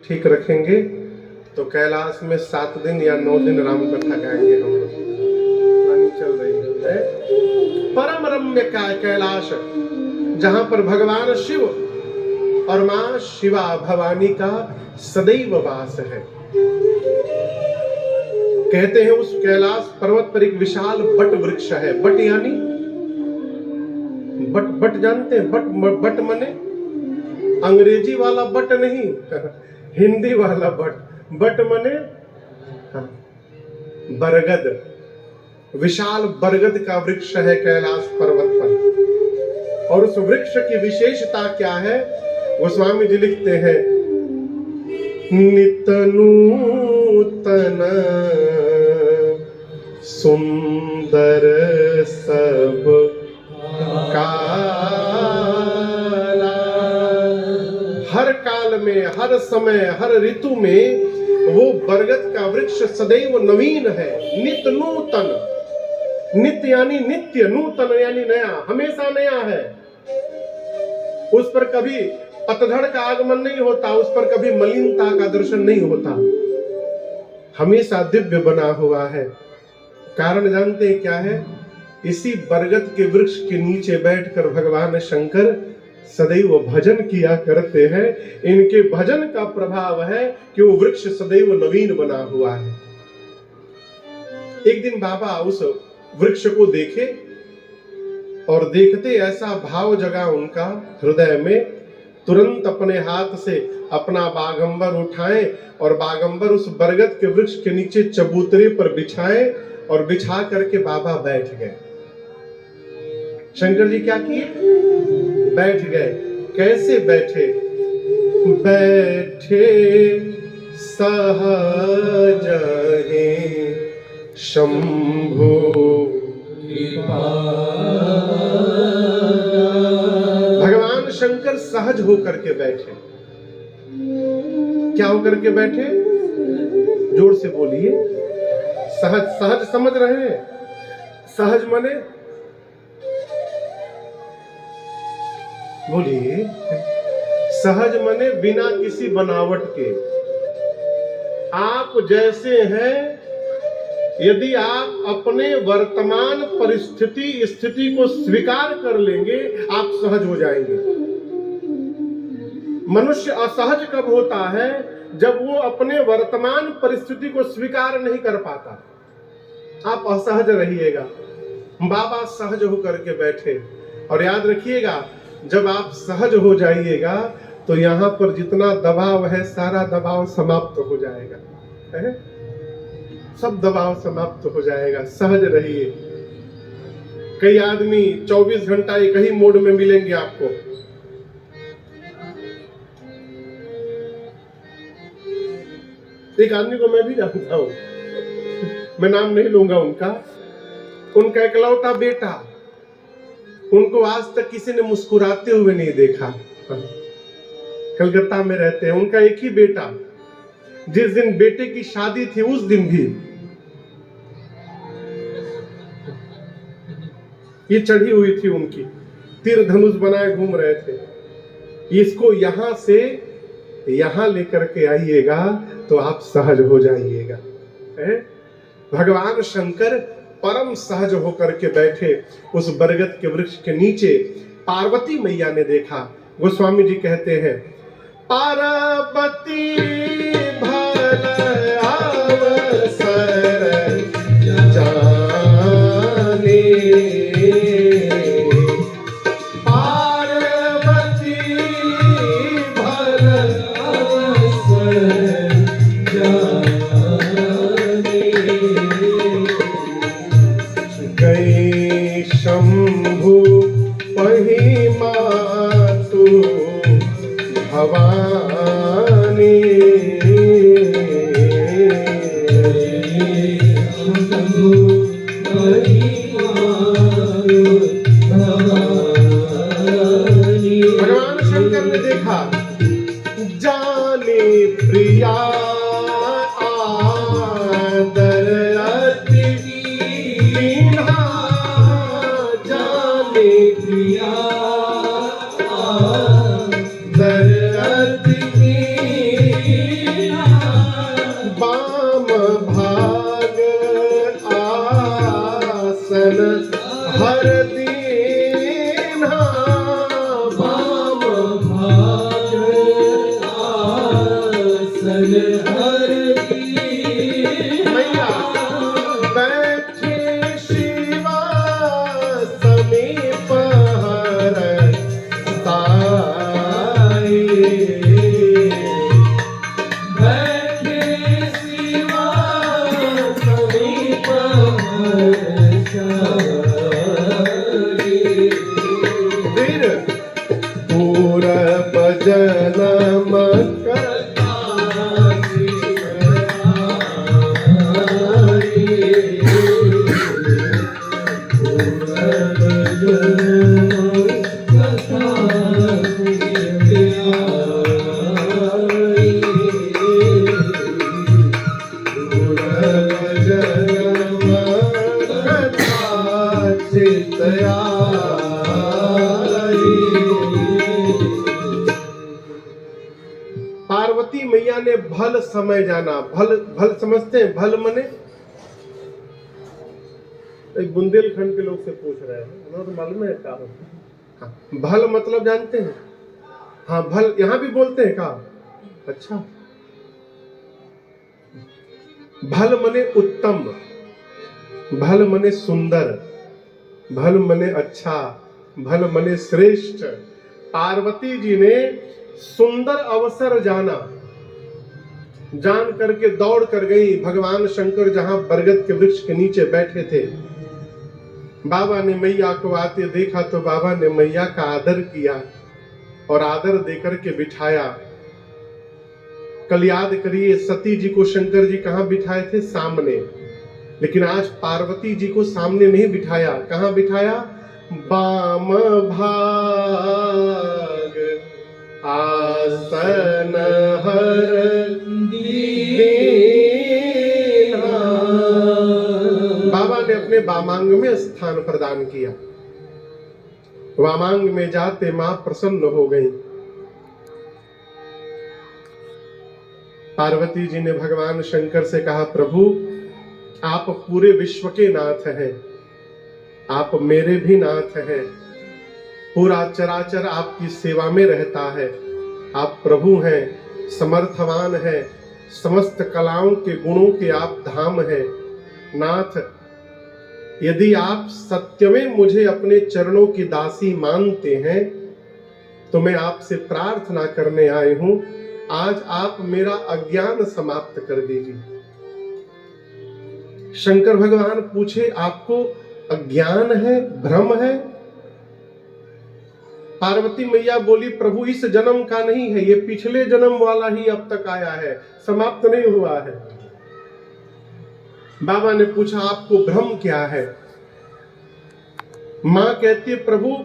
ठीक रखेंगे तो कैलाश में 7 दिन या 9 दिन राम कथा गाएंगे हम लोग। रानी चल रही है परम रम्य का कैलाश, जहां पर भगवान शिव और मां शिवा भवानी का सदैव वास है। कहते हैं उस कैलाश पर्वत पर एक विशाल बट वृक्ष है। बट यानी बट, बट जानते हैं? बट, बट मने अंग्रेजी वाला बट नहीं, हिंदी वाला बट। बट मने बरगद, विशाल बरगद का वृक्ष है कैलाश पर्वत पर। और उस वृक्ष की विशेषता क्या है? गोस्वामी जी लिखते हैं, नित नूतन सुंदर सब काला। हर काल में, हर समय, हर ऋतु में वो बरगद का वृक्ष सदैव नवीन है। नित नूतन, नित्य यानी नित्य, नूतन यानी नया, हमेशा नया है। उस पर कभी पतझड़ का आगमन नहीं होता, उस पर कभी मलिनता का दर्शन नहीं होता, हमेशा दिव्य बना हुआ है। कारण जानते हैं क्या है? इसी बरगद के वृक्ष के नीचे बैठकर भगवान शंकर सदैव भजन किया करते हैं। इनके भजन का प्रभाव है कि वो वृक्ष सदैव नवीन बना हुआ है। एक दिन बाबा उस वृक्ष को देखे और देखते ऐसा भाव जगा उनका हृदय में, तुरंत अपने हाथ से अपना बागंबर उठाए और बागंबर उस बरगद के वृक्ष के नीचे चबूतरे पर बिछाए और बिछा करके बाबा बैठ गए। शंकर जी क्या किए? बैठ गए। कैसे बैठे? बैठे सहज शंभु भगवान शंकर सहज होकर के बैठे। क्या होकर के बैठे? जोर से बोलिए। सहज, सहज समझ रहे हैं? सहज माने बोलिए। सहज माने बिना किसी बनावट के। आप जैसे हैं, यदि आप अपने वर्तमान परिस्थिति स्थिति को स्वीकार कर लेंगे, आप सहज हो जाएंगे। मनुष्य असहज कब होता है? जब वो अपने वर्तमान परिस्थिति को स्वीकार नहीं कर पाता। आप असहज रहिएगा। बाबा सहज होकर के बैठे। और याद रखिएगा, जब आप सहज हो जाइएगा तो यहाँ पर जितना दबाव है सारा दबाव समाप्त हो जाएगा, है? सब दबाव समाप्त हो जाएगा। सहज रहिए। कई आदमी 24 घंटा एक ही मोड में मिलेंगे आपको। एक आदमी को मैं भी जानता हूं, मैं नाम नहीं लूंगा उनका। उनका इकलौता बेटा, उनको आज तक किसी ने मुस्कुराते हुए नहीं देखा। कलकत्ता में रहते हैं, उनका एक ही बेटा। जिस दिन बेटे की शादी थी उस दिन भी ये चढ़ी हुई थी उनकी, तीर धनुष बनाए घूम रहे थे। इसको यहां से यहां लेकर के आइएगा तो आप सहज हो जाइएगा। भगवान शंकर परम सहज होकर के बैठे उस बरगद के वृक्ष के नीचे। पार्वती मैया ने देखा। गोस्वामी जी कहते हैं, पार्वती भल अवसर जाने, पार्वती भल अवसर जाने, गई शंभु महिमा तू भवानी, भगवान शंकर ने देखा, जाने प्रिया आदर अति दीन्हा, जाने प्रिया आदर अति मैया बैठे शिवा समीप हर ताई। बैठे शिवा समीप हर ताई। फिर पूरब जन्म पार्वती मैया ने भल समय जाना। भल भल समझते हैं? भल मने एक बुंदेलखंड के लोग से पूछ रहे हैं, उन्हें तो मालूम है क्या होता है? हाँ, भल मतलब जानते हैं? हाँ, भल यहां भी बोलते हैं का? अच्छा, भल मने उत्तम, भल मने सुंदर, भल मने अच्छा, भल मने श्रेष्ठ। पार्वती जी ने सुंदर अवसर जाना, जान करके दौड़ कर गई। भगवान शंकर जहां बरगद के वृक्ष के नीचे बैठे थे, बाबा ने मैया को आते देखा तो बाबा ने मैया का आदर किया और आदर देकर के बिठाया। कल याद करिए, सती जी को शंकर जी कहां बिठाए थे? सामने। लेकिन आज पार्वती जी को सामने नहीं बिठाया। कहां बिठाया? बाम भाग आसन हर दीना। बाबा ने अपने वामांग में स्थान प्रदान किया। वामांग में जाते मां प्रसन्न हो गई। पार्वती जी ने भगवान शंकर से कहा, प्रभु आप पूरे विश्व के नाथ हैं, आप मेरे भी नाथ हैं। पूरा चराचर आपकी सेवा में रहता है। आप प्रभु हैं, समर्थवान हैं, समस्त कलाओं के गुणों के आप धाम हैं। नाथ, यदि आप सत्य में मुझे अपने चरणों की दासी मानते हैं तो मैं आपसे प्रार्थना करने आए हूं, आज आप मेरा अज्ञान समाप्त कर दीजिए। शंकर भगवान पूछे, आपको अज्ञान है, भ्रम है? पार्वती मैया बोली, प्रभु इस जन्म का नहीं है, ये पिछले जन्म वाला ही अब तक आया है, समाप्त नहीं हुआ है। बाबा ने पूछा, आपको भ्रम क्या है? मां कहती है, प्रभु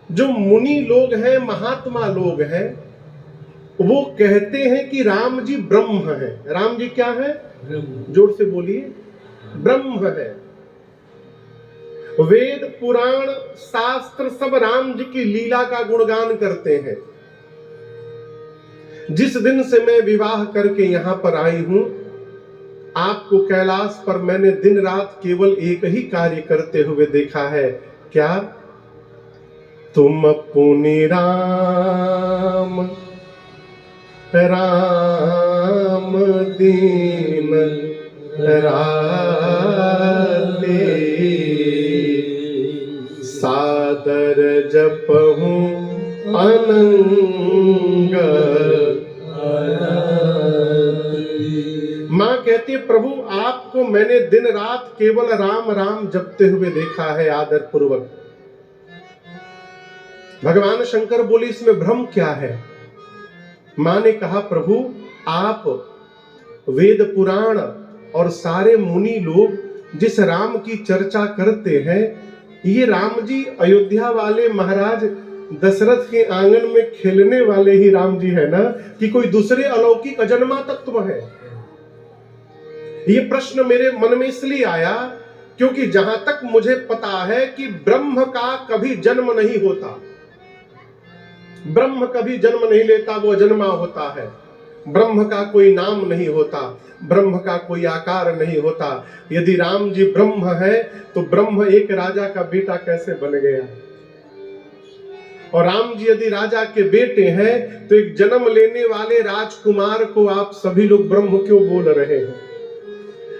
जो मुनि लोग हैं, महात्मा लोग हैं, वो कहते हैं कि राम जी ब्रह्म है। राम जी क्या है? जोर से बोलिए, ब्रह्म है। वेद पुराण शास्त्र सब राम जी की लीला का गुणगान करते हैं। जिस दिन से मैं विवाह करके यहां पर आई हूं, आपको कैलाश पर मैंने दिन रात केवल एक ही कार्य करते हुए देखा है। क्या? तुम पुनि राम राम दीन राते, सादर जपहूं अनंग। मां कहती है, प्रभु आपको मैंने दिन रात केवल राम राम जपते हुए देखा है, आदर पूर्वक। भगवान शंकर बोले, इसमें भ्रम क्या है? मां ने कहा, प्रभु आप वेद पुराण और सारे मुनि लोग जिस राम की चर्चा करते हैं, ये राम जी अयोध्या वाले महाराज दशरथ के आंगन में खेलने वाले ही राम जी है ना, कि कोई दूसरे अलौकिक अजन्मा तत्व है? ये प्रश्न मेरे मन में इसलिए आया क्योंकि जहां तक मुझे पता है कि ब्रह्म का कभी जन्म नहीं होता, ब्रह्म कभी जन्म नहीं लेता, वो अजन्मा होता है। ब्रह्म का कोई नाम नहीं होता, ब्रह्म का कोई आकार नहीं होता। यदि राम जी ब्रह्म है तो ब्रह्म एक राजा का बेटा कैसे बन गया? और राम जी यदि राजा के बेटे हैं तो एक जन्म लेने वाले राजकुमार को आप सभी लोग ब्रह्म क्यों बोल रहे हो?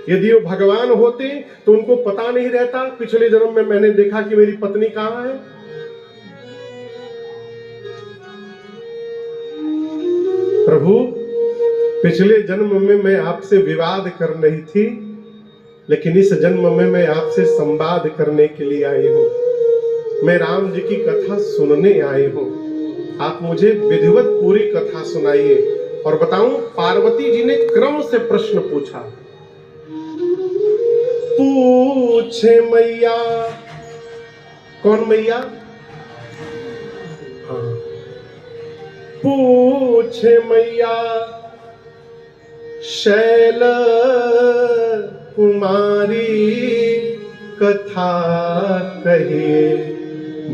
यदि वो भगवान होते तो उनको पता नहीं रहता पिछले जन्म में मैंने देखा कि मेरी पत्नी कहां है। प्रभु, पिछले जन्म में मैं आपसे विवाद कर रही थी, लेकिन इस जन्म में मैं आपसे संवाद करने के लिए आई हूं। मैं राम जी की कथा सुनने आई हूं। आप मुझे विधिवत पूरी कथा सुनाइए। और बताऊं, पार्वती जी ने क्रम से प्रश्न पूछा। पूछे मैया, कौन मैया? हाँ, पूछे मैया शैल कुमारी कथा कहे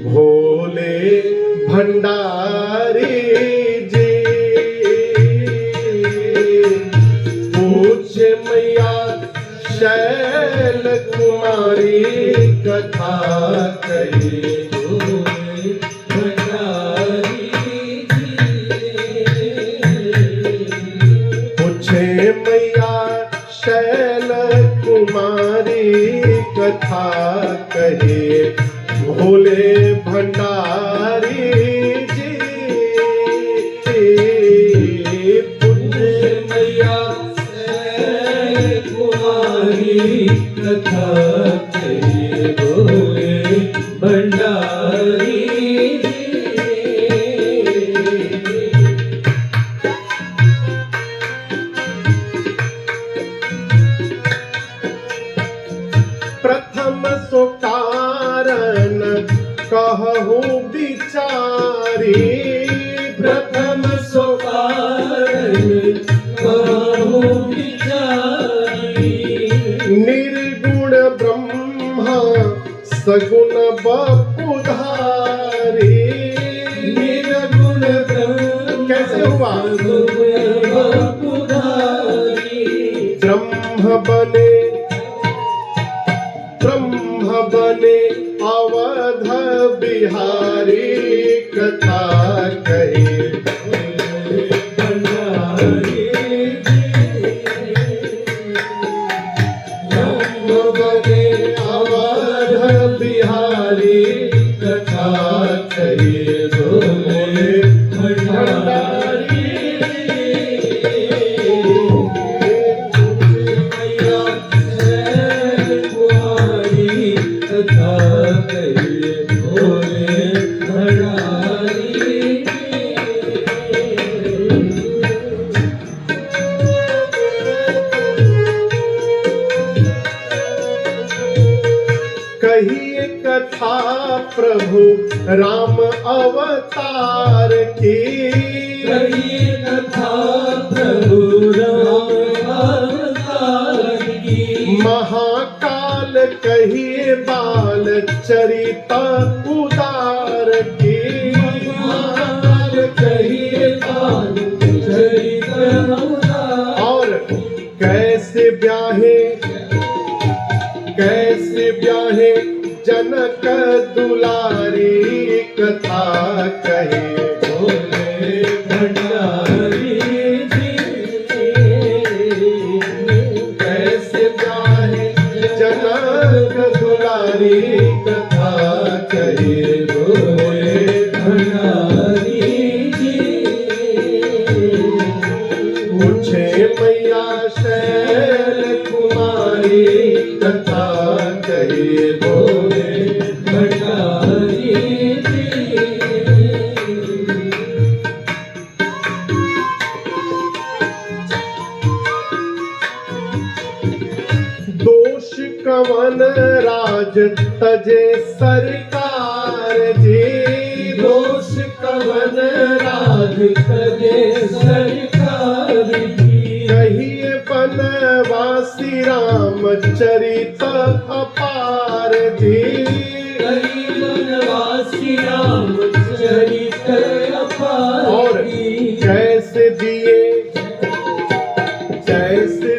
भोले भंडारी जी। पूछे मैया शैल कुमारी कथा कहे भोले भंडारी जी। पूछे मैया शैल कुमारी कथा कहे भोले भंडारी जी। पूछे मैया शैल कुमारी कथा कहे भोले भंडारी जी। प्रथम सो कारण कहूँ विचारी। प्रथम सो कारण कहूँ विचारी। निर्गुण ब्रह्मा सगुण बपुधारी। निर्गुण ब्रह्म कैसे हुआ? ब्रह्म बने अवध बिहारी कथा कहे भंडारी जी। ब्रह्म बने अवध बिहारी कथा कहे भोले भंडारी। कहिए कथा प्रभु राम अवतार की। कहिए कथा प्रभु राम अवतार की। महाकाल कहिए बाल चरित उदार की। महाकाल कहिए बाल चरित उदार। और कैसे ब्याहे जनक दुलारी कथा कहे भोले भंडारी जी। कैसे ब्याहे जनक दुलारी कथा कहे भोले भंडारी जी। पूछे मैया शैल कुमारी कथा कहे भोले भंडारी जी। दोष कवन राज तजे सरकार जी। दोष कवन राज तजे सरकार जी। कहिए बनवासी रामचरित अपार जी। कहिए बनवासी रामचरित अपार। और कैसे